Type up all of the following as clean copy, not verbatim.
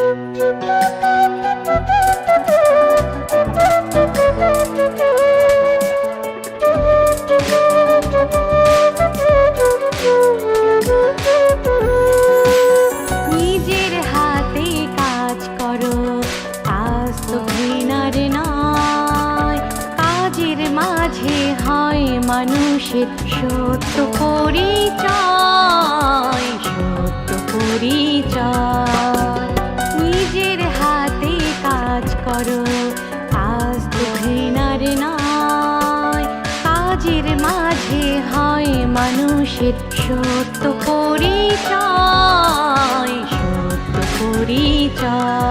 নিজের হাতে কাজ করো, কাজ তো ঘৃণার নয়। কাজের মাঝে হয় মানুষের সত্য পরিচয়, সত্য পরিচয়। নিজের হাতে কাজ করো, কাজ তো ঘৃণার নয়। কাজের মাঝে হয় মানুষের সত্য পরিচয়, সত্য পরিচয়।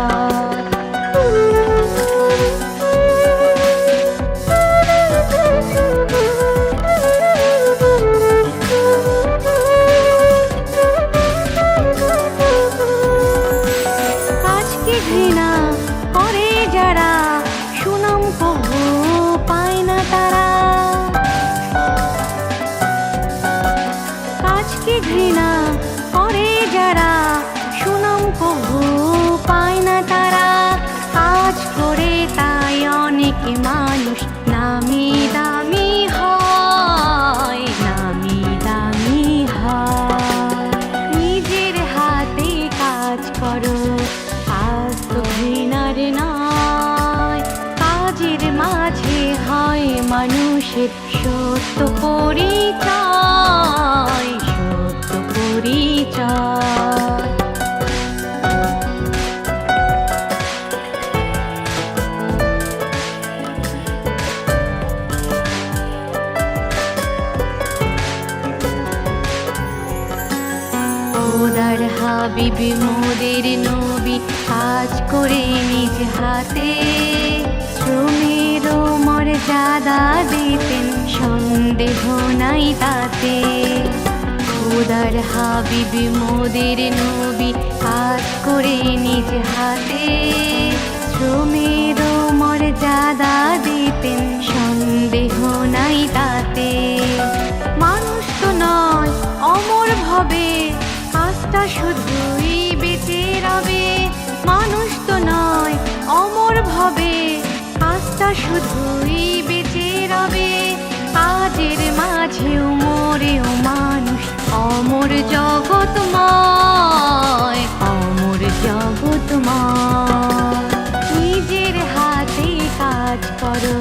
কাজকে ঘৃণা করে যারা, সুনাম কবু পায় না তারা। কাজকে ঘৃণা করে যারা, সুনাম কবু পায় না তারা। কাজ করে তাই অনেক মানুষ নামি দামি হয়, নামি দামি হয়। নিজের হাতে কাজ করো, কাজ তো ঘৃণার নয়। কাজের মাঝে হয় মানুষের সত্য পরিচয়, সত্য পরিচয়। খোদার হাবিব মোদের নবী কাজ করে নিজ হাতে, শ্রমের মর্যাদা দিতেন সন্দেহ নাই তাতে। খোদার হাবিব মোদের নবী কাজ করে নিজ হাতে, শ্রমের মর্যাদা দিতেন সন্দেহ নাই তাতে। মানুষ তো নয় অমর ভবে, কাজটা শুধুই বেঁচে রবে। মানুষ তো নয় অমর ভবে, কাজটা শুধুই বেঁচে রবে। কাজের মাঝেও মরেও মানুষ অমর জগৎময়, অমর জগৎময়। নিজের হাতে কাজ করো,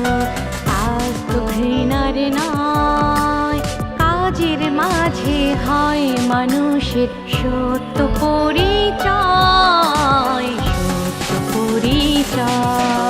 কাজ তো ঘৃণার নয়। কাজের মাঝে হয় মানুষের সত্য পরিচয়, সত্য পরিচয়।